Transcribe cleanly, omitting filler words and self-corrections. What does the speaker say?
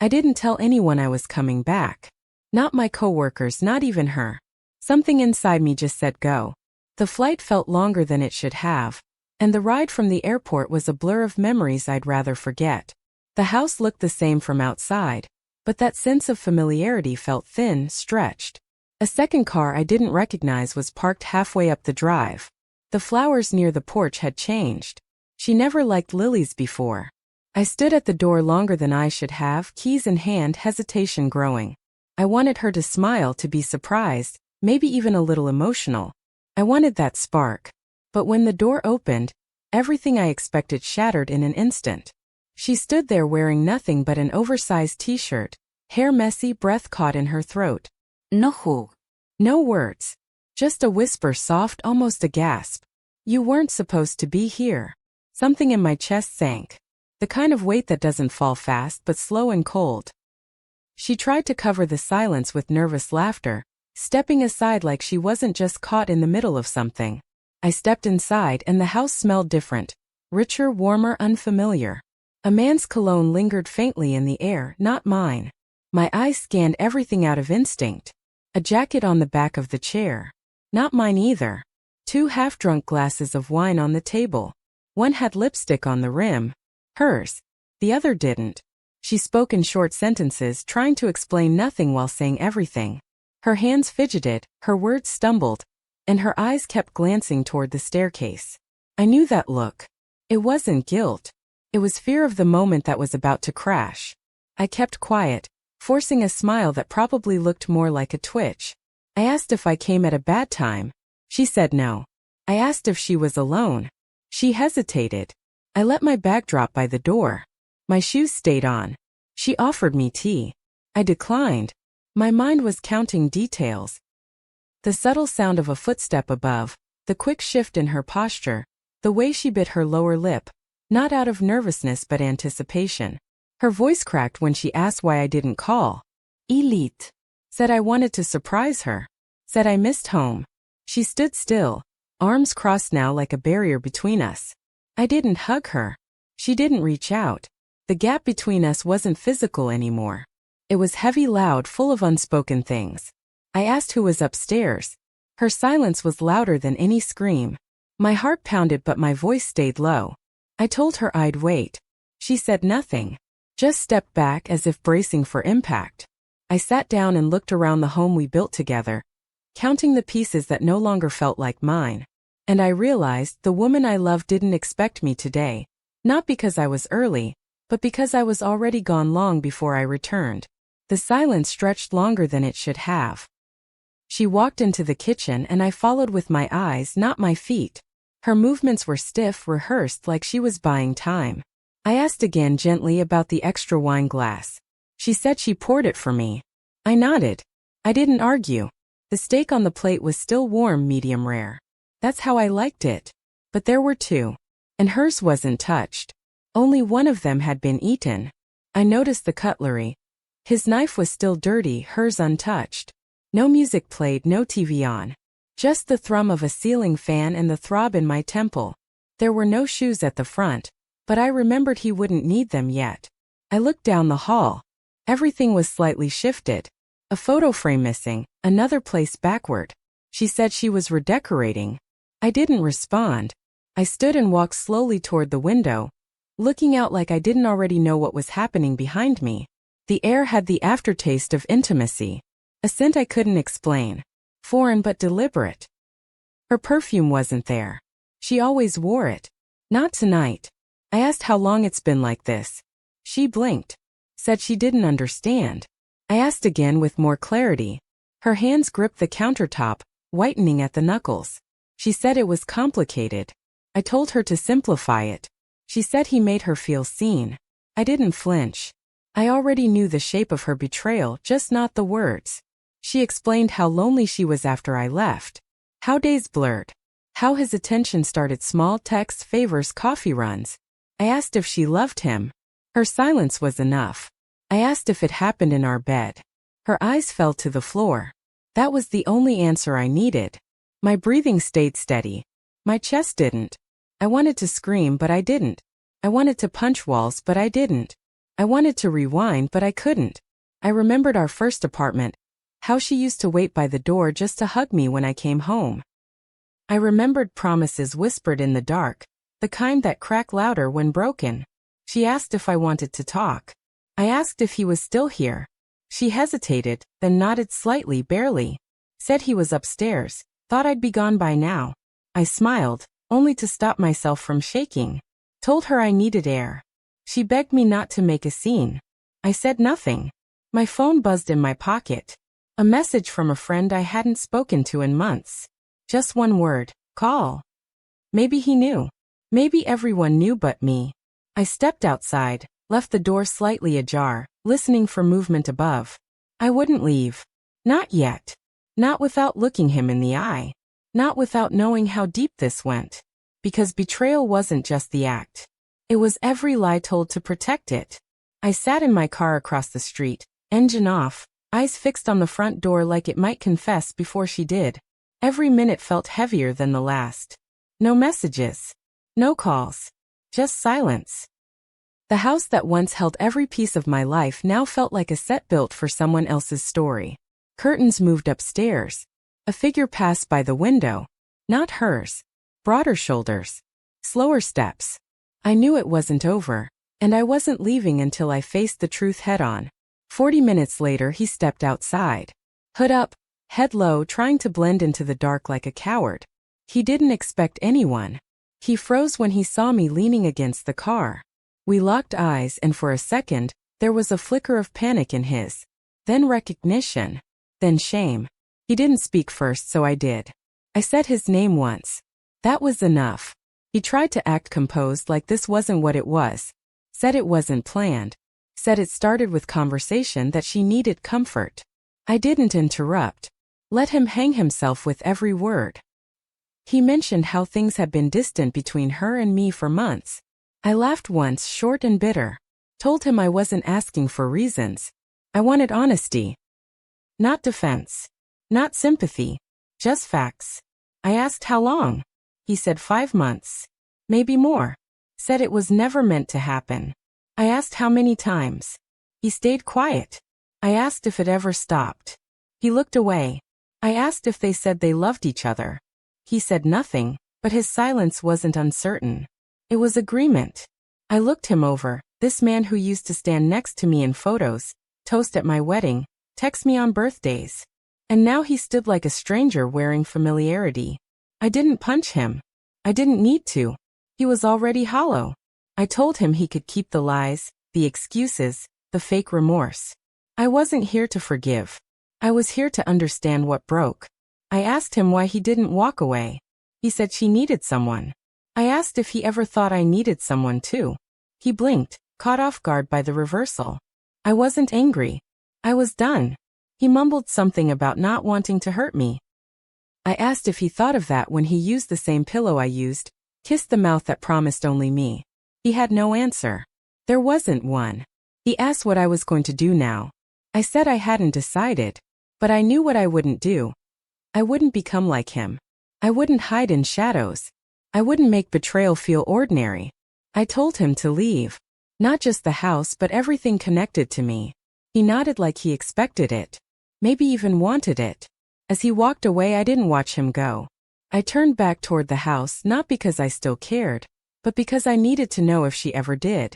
I didn't tell anyone I was coming back. Not my coworkers, not even her. Something inside me just said go. The flight felt longer than it should have, and the ride from the airport was a blur of memories I'd rather forget. The house looked the same from outside, but that sense of familiarity felt thin, stretched. A second car I didn't recognize was parked halfway up the drive. The flowers near the porch had changed. She never liked lilies before. I stood at the door longer than I should have, keys in hand, hesitation growing. I wanted her to smile, to be surprised, maybe even a little emotional. I wanted that spark. But when the door opened, everything I expected shattered in an instant. She stood there wearing nothing but an oversized t-shirt, hair messy, breath caught in her throat. No. No words. Just a whisper, soft, almost a gasp. You weren't supposed to be here. Something in my chest sank. The kind of weight that doesn't fall fast but slow and cold. She tried to cover the silence with nervous laughter, stepping aside like she wasn't just caught in the middle of something. I stepped inside and the house smelled different. Richer, warmer, unfamiliar. A man's cologne lingered faintly in the air, not mine. My eyes scanned everything out of instinct. A jacket on the back of the chair. Not mine either. 2 half-drunk glasses of wine on the table. One had lipstick on the rim. Hers. The other didn't. She spoke in short sentences, trying to explain nothing while saying everything. Her hands fidgeted, her words stumbled, and her eyes kept glancing toward the staircase. I knew that look. It wasn't guilt. It was fear of the moment that was about to crash. I kept quiet, forcing a smile that probably looked more like a twitch. I asked if I came at a bad time. She said no. I asked if she was alone. She hesitated. I let my bag drop by the door. My shoes stayed on. She offered me tea. I declined. My mind was counting details. The subtle sound of a footstep above, the quick shift in her posture, the way she bit her lower lip, not out of nervousness but anticipation. Her voice cracked when she asked why I didn't call. Elite. Said I wanted to surprise her. Said I missed home. She stood still, arms crossed now like a barrier between us. I didn't hug her. She didn't reach out. The gap between us wasn't physical anymore. It was heavy, loud, full of unspoken things. I asked who was upstairs. Her silence was louder than any scream. My heart pounded but my voice stayed low. I told her I'd wait. She said nothing. Just stepped back as if bracing for impact. I sat down and looked around the home we built together, counting the pieces that no longer felt like mine. And I realized the woman I loved didn't expect me today. Not because I was early, but because I was already gone long before I returned. The silence stretched longer than it should have. She walked into the kitchen and I followed with my eyes, not my feet. Her movements were stiff, rehearsed, like she was buying time. I asked again gently about the extra wine glass. She said she poured it for me. I nodded. I didn't argue. The steak on the plate was still warm, medium rare. That's how I liked it. But there were 2. And hers wasn't touched. Only one of them had been eaten. I noticed the cutlery. His knife was still dirty, hers untouched. No music played, no TV on. Just the thrum of a ceiling fan and the throb in my temple. There were no shoes at the front, but I remembered he wouldn't need them yet. I looked down the hall. Everything was slightly shifted. A photo frame missing, another placed backward. She said she was redecorating. I didn't respond. I stood and walked slowly toward the window, looking out like I didn't already know what was happening behind me. The air had the aftertaste of intimacy. A scent I couldn't explain. Foreign but deliberate. Her perfume wasn't there. She always wore it. Not tonight. I asked how long it's been like this. She blinked. Said she didn't understand. I asked again with more clarity. Her hands gripped the countertop, whitening at the knuckles. She said it was complicated. I told her to simplify it. She said he made her feel seen. I didn't flinch. I already knew the shape of her betrayal, just not the words. She explained how lonely she was after I left. How days blurred. How his attention started, small texts, favors, coffee runs. I asked if she loved him. Her silence was enough. I asked if it happened in our bed. Her eyes fell to the floor. That was the only answer I needed. My breathing stayed steady. My chest didn't. I wanted to scream but I didn't. I wanted to punch walls but I didn't. I wanted to rewind, but I couldn't. I remembered our first apartment, how she used to wait by the door just to hug me when I came home. I remembered promises whispered in the dark, the kind that crack louder when broken. She asked if I wanted to talk. I asked if he was still here. She hesitated, then nodded slightly, barely. Said he was upstairs, thought I'd be gone by now. I smiled, only to stop myself from shaking. Told her I needed air. She begged me not to make a scene. I said nothing. My phone buzzed in my pocket. A message from a friend I hadn't spoken to in months. Just one word, call. Maybe he knew. Maybe everyone knew but me. I stepped outside, left the door slightly ajar, listening for movement above. I wouldn't leave. Not yet. Not without looking him in the eye. Not without knowing how deep this went. Because betrayal wasn't just the act. It was every lie told to protect it. I sat in my car across the street, engine off, eyes fixed on the front door like it might confess before she did. Every minute felt heavier than the last. No messages. No calls. Just silence. The house that once held every piece of my life now felt like a set built for someone else's story. Curtains moved upstairs. A figure passed by the window. Not hers. Broader shoulders. Slower steps. I knew it wasn't over, and I wasn't leaving until I faced the truth head-on. 40 minutes later he stepped outside. Hood up, head low, trying to blend into the dark like a coward. He didn't expect anyone. He froze when he saw me leaning against the car. We locked eyes, and for a second, there was a flicker of panic in his. Then recognition. Then shame. He didn't speak first, so I did. I said his name once. That was enough. He tried to act composed like this wasn't what it was. Said it wasn't planned. Said it started with conversation, that she needed comfort. I didn't interrupt. Let him hang himself with every word. He mentioned how things had been distant between her and me for months. I laughed once, short and bitter. Told him I wasn't asking for reasons. I wanted honesty. Not defense. Not sympathy. Just facts. I asked how long. He said 5 months. Maybe more. Said it was never meant to happen. I asked how many times. He stayed quiet. I asked if it ever stopped. He looked away. I asked if they said they loved each other. He said nothing, but his silence wasn't uncertain. It was agreement. I looked him over, this man who used to stand next to me in photos, toast at my wedding, text me on birthdays. And now he stood like a stranger wearing familiarity. I didn't punch him. I didn't need to. He was already hollow. I told him he could keep the lies, the excuses, the fake remorse. I wasn't here to forgive. I was here to understand what broke. I asked him why he didn't walk away. He said she needed someone. I asked if he ever thought I needed someone too. He blinked, caught off guard by the reversal. I wasn't angry. I was done. He mumbled something about not wanting to hurt me. I asked if he thought of that when he used the same pillow I used, kissed the mouth that promised only me. He had no answer. There wasn't one. He asked what I was going to do now. I said I hadn't decided, but I knew what I wouldn't do. I wouldn't become like him. I wouldn't hide in shadows. I wouldn't make betrayal feel ordinary. I told him to leave. Not just the house, but everything connected to me. He nodded like he expected it. Maybe even wanted it. As he walked away, I didn't watch him go. I turned back toward the house, not because I still cared, but because I needed to know if she ever did.